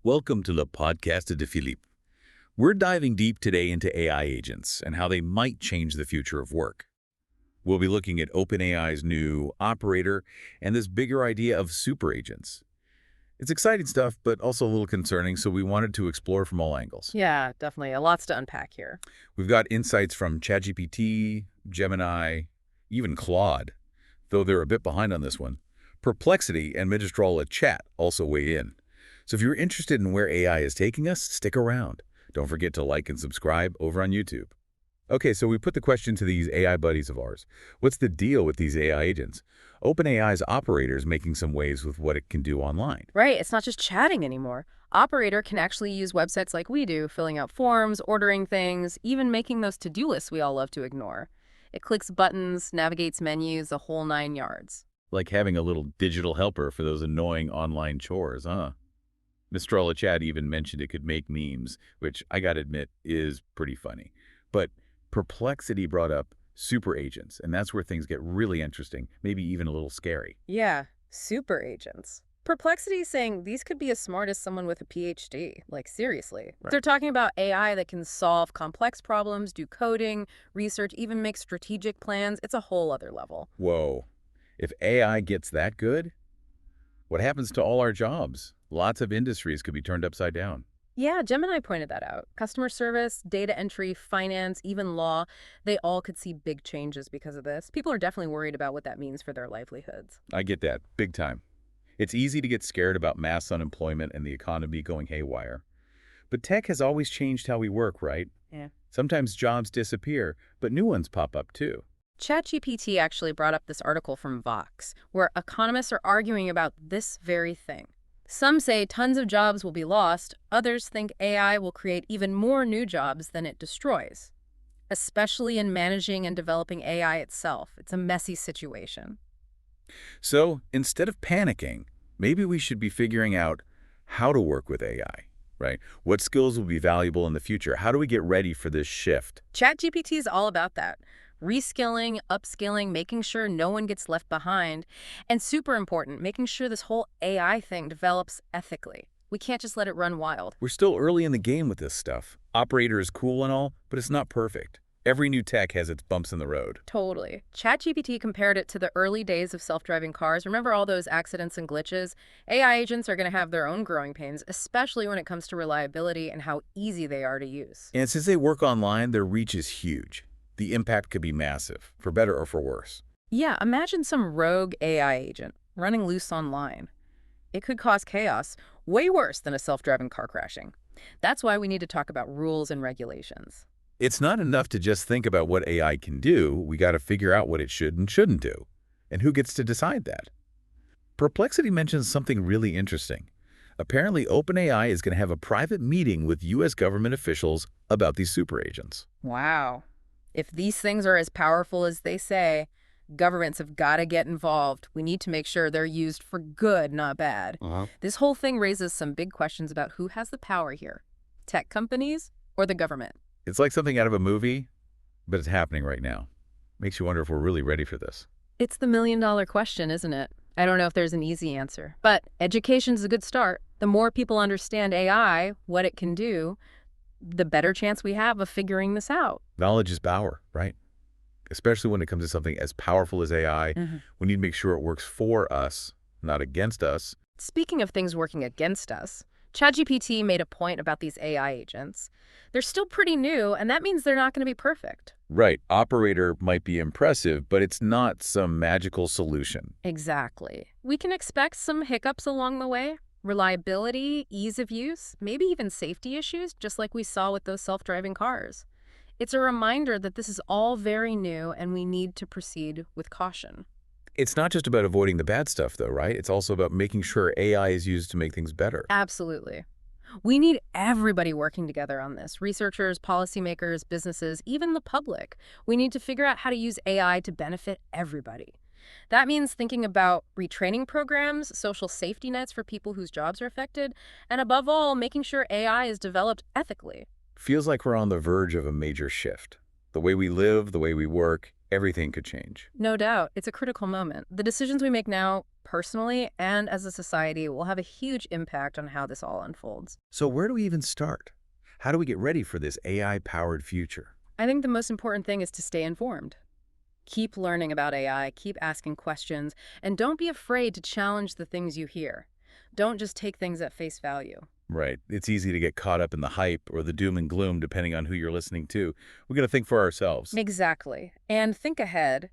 Welcome to the podcast de Philippe. We're diving deep today into AI agents and how they might change the future of work. We'll be looking at OpenAI's new operator and this bigger idea of super agents. It's exciting stuff, but also a little concerning, so we wanted to explore from all angles. Yeah, definitely. A lot's to unpack here. We've got insights from ChatGPT, Gemini, even Claude, though they're a bit behind on this one. Perplexity and Mistral Chat also weigh in. So if you're interested in where AI is taking us, stick around. Don't forget to like and subscribe over on YouTube. Okay, so we put the question to these AI buddies of ours. What's the deal with these AI agents? OpenAI's operator is making some waves with what it can do online. Right, it's not just chatting anymore. Operator can actually use websites like we do, filling out forms, ordering things, even making those to-do lists we all love to ignore. It clicks buttons, navigates menus, the whole 9 yards. Like having a little digital helper for those annoying online chores, huh? Mistral Chat even mentioned it could make memes, which I gotta admit is pretty funny. But Perplexity brought up super agents, and that's where things get really interesting, maybe even a little scary. Yeah, super agents. Perplexity is saying these could be as smart as someone with a PhD. Like, seriously. Right. They're talking about AI that can solve complex problems, do coding, research, even make strategic plans. It's a whole other level. Whoa. If AI gets that good, what happens to all our jobs? Lots of industries could be turned upside down. Yeah, Gemini pointed that out. Customer service, data entry, finance, even law, they all could see big changes because of this. People are definitely worried about what that means for their livelihoods. I get that, big time. It's easy to get scared about mass unemployment and the economy going haywire. But tech has always changed how we work, right? Yeah. Sometimes jobs disappear, but new ones pop up too. ChatGPT actually brought up this article from Vox, where economists are arguing about this very thing. Some say tons of jobs will be lost. Others think AI will create even more new jobs than it destroys, especially in managing and developing AI itself. It's a messy situation. So instead of panicking, maybe we should be figuring out how to work with AI, right? What skills will be valuable in the future? How do we get ready for this shift? ChatGPT is all about that. Reskilling, upskilling, making sure no one gets left behind. And super important, making sure this whole AI thing develops ethically. We can't just let it run wild. We're still early in the game with this stuff. Operator is cool and all, but it's not perfect. Every new tech has its bumps in the road. Totally. ChatGPT compared it to the early days of self-driving cars. Remember all those accidents and glitches? AI agents are going to have their own growing pains, especially when it comes to reliability and how easy they are to use. And since they work online, their reach is huge. The impact could be massive, for better or for worse. Yeah, imagine some rogue AI agent running loose online. It could cause chaos, way worse than a self-driving car crashing. That's why we need to talk about rules and regulations. It's not enough to just think about what AI can do. We got to figure out what it should and shouldn't do. And who gets to decide that? Perplexity mentions something really interesting. Apparently, OpenAI is going to have a private meeting with U.S. government officials about these super agents. Wow. If these things are as powerful as they say, governments have got to get involved. We need to make sure they're used for good, not bad. This whole thing raises some big questions about who has the power here. Tech companies or the government? It's like something out of a movie, but it's happening right now. Makes you wonder if we're really ready for this. It's the million-dollar question, isn't it? I don't know if there's an easy answer, but education's a good start. The more people understand AI, what it can do, the better chance we have of figuring this out. Knowledge is power, right? Especially when it comes to something as powerful as AI, we need to make sure it works for us, not against us. Speaking of things working against us, ChatGPT made a point about these AI agents. They're still pretty new, and that means they're not going to be perfect. Right. Operator might be impressive, but it's not some magical solution. Exactly. We can expect some hiccups along the way. Reliability, ease of use, maybe even safety issues, just like we saw with those self-driving cars. It's a reminder that this is all very new and we need to proceed with caution. It's not just about avoiding the bad stuff, though, right? It's also about making sure AI is used to make things better. Absolutely. We need everybody working together on this. Researchers, policymakers, businesses, even the public. We need to figure out how to use AI to benefit everybody. That means thinking about retraining programs, social safety nets for people whose jobs are affected, and above all, making sure AI is developed ethically. Feels like we're on the verge of a major shift. The way we live, the way we work, everything could change. No doubt. It's a critical moment. The decisions we make now personally and as a society will have a huge impact on how this all unfolds. So where do we even start? How do we get ready for this AI-powered future? I think the most important thing is to stay informed. Keep learning about AI, keep asking questions, and don't be afraid to challenge the things you hear. Don't just take things at face value. Right. It's easy to get caught up in the hype or the doom and gloom depending on who you're listening to. We got to think for ourselves. Exactly. And think ahead.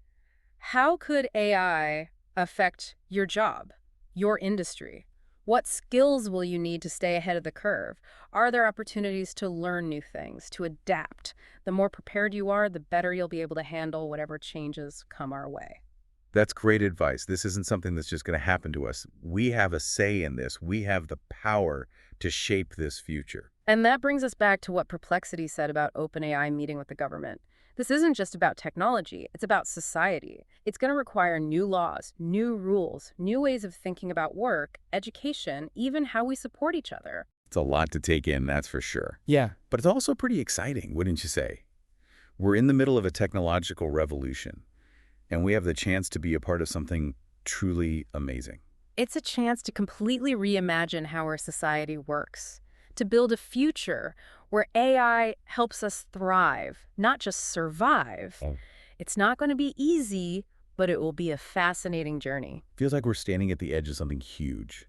How could AI affect your job, your industry? What skills will you need to stay ahead of the curve? Are there opportunities to learn new things, to adapt? The more prepared you are, the better you'll be able to handle whatever changes come our way. That's great advice. This isn't something that's just going to happen to us. We have a say in this. We have the power to shape this future. And that brings us back to what Perplexity said about OpenAI meeting with the government. This isn't just about technology, it's about society. It's going to require new laws, new rules, new ways of thinking about work, education, even how we support each other. It's a lot to take in, that's for sure. Yeah, But it's also pretty exciting, wouldn't you say? We're in the middle of a technological revolution, and we have the chance to be a part of something truly amazing. It's a chance to completely reimagine how our society works, to build a future where AI helps us thrive, not just survive. Oh. It's not going to be easy, but it will be a fascinating journey. Feels like we're standing at the edge of something huge.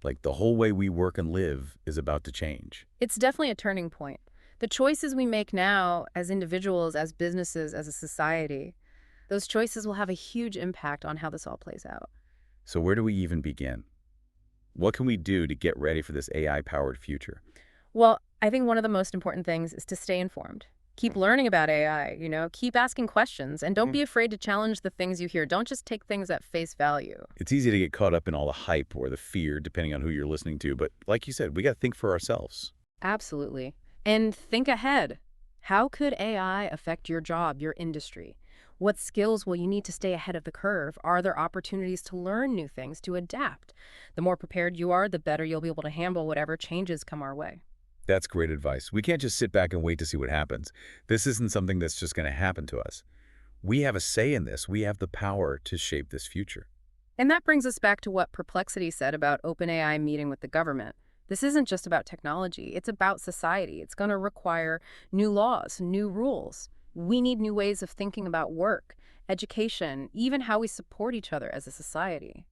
Like the whole way we work and live is about to change. It's definitely a turning point. The choices we make now as individuals, as businesses, as a society, those choices will have a huge impact on how this all plays out. So where do we even begin? What can we do to get ready for this AI-powered future? Well, I think one of the most important things is to stay informed. Keep learning about AI, keep asking questions, and don't be afraid to challenge the things you hear. Don't just take things at face value. It's easy to get caught up in all the hype or the fear, depending on who you're listening to. But like you said, we got to think for ourselves. Absolutely. And think ahead. How could AI affect your job, your industry? What skills will you need to stay ahead of the curve? Are there opportunities to learn new things, to adapt? The more prepared you are, the better you'll be able to handle whatever changes come our way. That's great advice. We can't just sit back and wait to see what happens. This isn't something that's just going to happen to us. We have a say in this. We have the power to shape this future. And that brings us back to what Perplexity said about OpenAI meeting with the government. This isn't just about technology. It's about society. It's going to require new laws, new rules. We need new ways of thinking about work, education, even how we support each other as a society.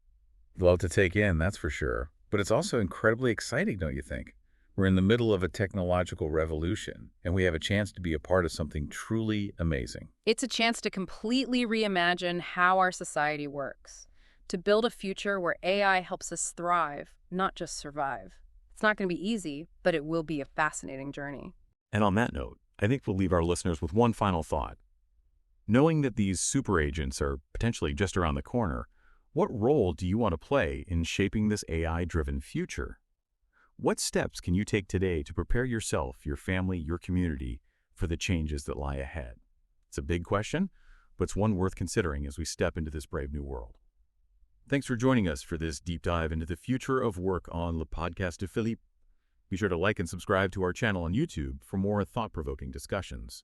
Love to take in, that's for sure. But it's also incredibly exciting, don't you think? We're in the middle of a technological revolution, and we have a chance to be a part of something truly amazing. It's a chance to completely reimagine how our society works, to build a future where AI helps us thrive, not just survive. It's not going to be easy, but it will be a fascinating journey. and on that note, I think we'll leave our listeners with one final thought. Knowing that these super agents are potentially just around the corner, what role do you want to play in shaping this AI-driven future? What steps can you take today to prepare yourself, your family, your community for the changes that lie ahead? It's a big question, but it's one worth considering as we step into this brave new world. Thanks for joining us for this deep dive into the future of work on Le Podcast de Philippe. Be sure to like and subscribe to our channel on YouTube for more thought-provoking discussions.